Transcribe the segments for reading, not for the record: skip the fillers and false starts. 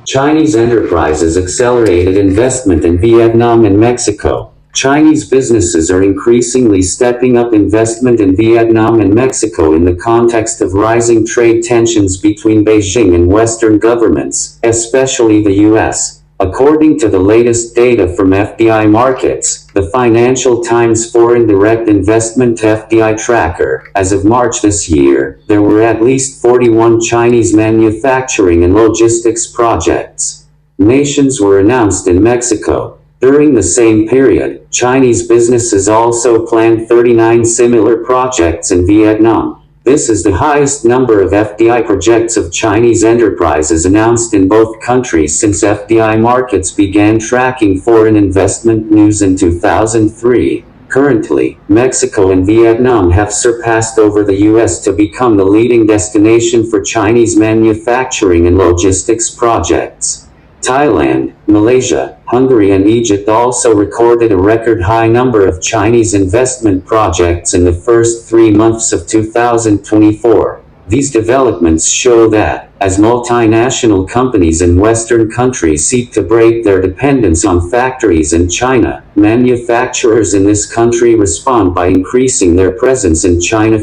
Chinese enterprises accelerated investment in Vietnam and Mexico. Chinese businesses are increasingly stepping up investment in Vietnam and Mexico in the context of rising trade tensions between Beijing and Western governments, especially the U.S. According to the latest data from FDI Markets, the Financial Times Foreign Direct Investment FDI Tracker, as of March this year, there were at least 41 Chinese manufacturing and logistics projects. Nations were announced in Mexico. During the same period, Chinese businesses also planned 39 similar projects in Vietnam. This is the highest number of FDI projects of Chinese enterprises announced in both countries since FDI Markets began tracking foreign investment news in 2003. Currently, Mexico and Vietnam have surpassed over the U.S. to become the leading destination for Chinese manufacturing and logistics projects. Thailand, Malaysia, Hungary and Egypt also recorded a record high number of Chinese investment projects in the first 3 months of 2024. These developments show that, as multinational companies in Western countries seek to break their dependence on factories in China, manufacturers in this country respond by increasing their presence in China.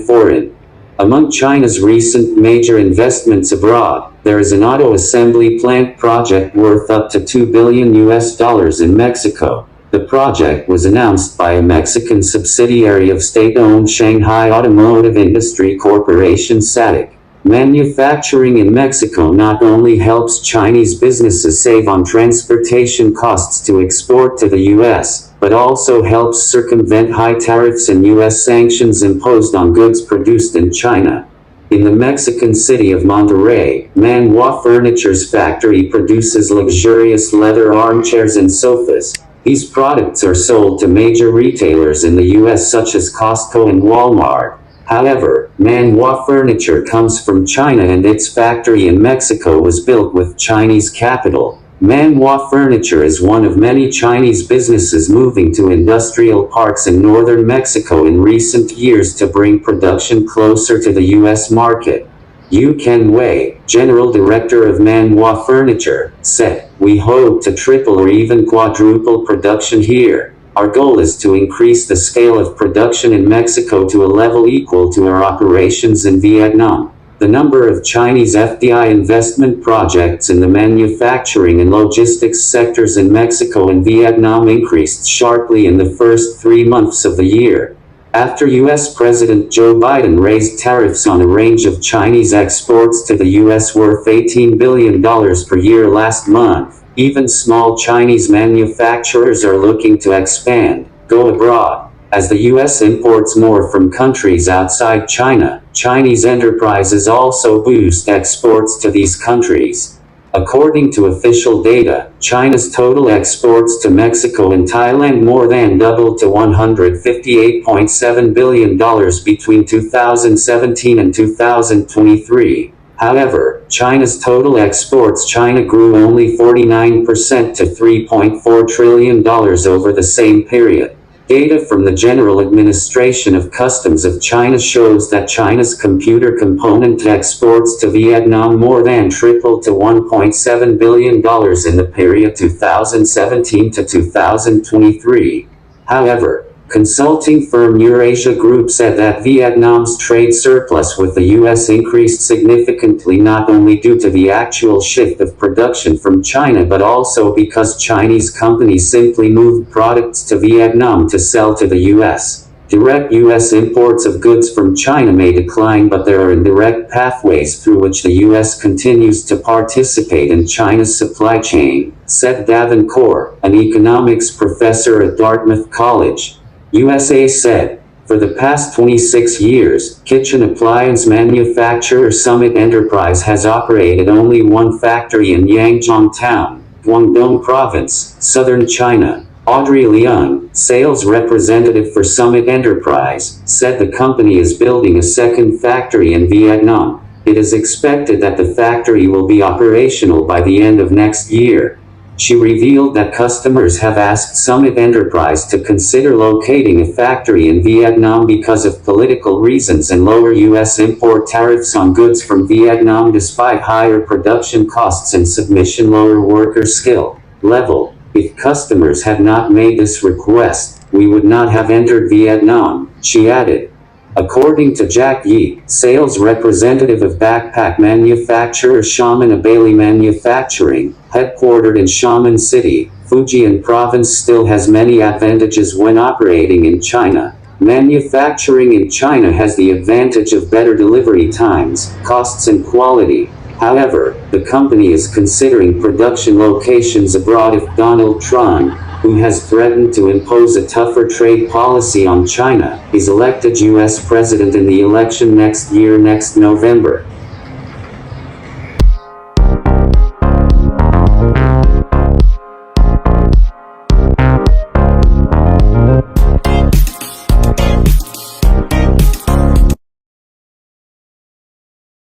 Among China's recent major investments abroad, there is an auto assembly plant project worth up to $2 billion in Mexico. The project was announced by a Mexican subsidiary of state-owned Shanghai Automotive Industry Corporation SATIC. Manufacturing in Mexico not only helps Chinese businesses save on transportation costs to export to the U.S., but also helps circumvent high tariffs and U.S. sanctions imposed on goods produced in China. In the Mexican city of Monterrey, Manhua Furniture's factory produces luxurious leather armchairs and sofas. These products are sold to major retailers in the U.S. such as Costco and Walmart. However, Manhua Furniture comes from China and its factory in Mexico was built with Chinese capital. Manhua Furniture is one of many Chinese businesses moving to industrial parks in northern Mexico in recent years to bring production closer to the U.S. market. Yu Ken Wei, General Director of Manhua Furniture, said, "We hope to triple or even quadruple production here. Our goal is to increase the scale of production in Mexico to a level equal to our operations in Vietnam." The number of Chinese FDI investment projects in the manufacturing and logistics sectors in Mexico and Vietnam increased sharply in the first 3 months of the year. After U.S. President Joe Biden raised tariffs on a range of Chinese exports to the U.S. worth $18 billion per year last month, even small Chinese manufacturers are looking to expand, go abroad. As the U.S. imports more from countries outside China, Chinese enterprises also boost exports to these countries. According to official data, China's total exports to Mexico and Thailand more than doubled to $158.7 billion between 2017 and 2023. However, China's total exports China grew only 49% to $3.4 trillion over the same period. Data from the General Administration of Customs of China shows that China's computer component exports to Vietnam more than tripled to $1.7 billion in the period 2017 to 2023. However, consulting firm Eurasia Group said that Vietnam's trade surplus with the U.S. increased significantly not only due to the actual shift of production from China but also because Chinese companies simply moved products to Vietnam to sell to the U.S. Direct U.S. imports of goods from China may decline, but there are indirect pathways through which the U.S. continues to participate in China's supply chain, said Davin Kaur, an economics professor at Dartmouth College. USA said, for the past 26 years, kitchen appliance manufacturer Summit Enterprise has operated only one factory in Yangzhou Town, Guangdong Province, southern China. Audrey Leung, sales representative for Summit Enterprise, said the company is building a second factory in Vietnam. It is expected that the factory will be operational by the end of next year. She revealed that customers have asked Summit Enterprise to consider locating a factory in Vietnam because of political reasons and lower U.S. import tariffs on goods from Vietnam despite higher production costs and submission lower worker skill level. If customers had not made this request, we would not have entered Vietnam, she added. According to Jack Yi, sales representative of backpack manufacturer Xiamen Bailey Manufacturing, headquartered in Xiamen City, Fujian Province, still has many advantages when operating in China. Manufacturing in China has the advantage of better delivery times, costs and quality. However, the company is considering production locations abroad if Donald Trump, who has threatened to impose a tougher trade policy on China, is elected U.S. president in the election next November.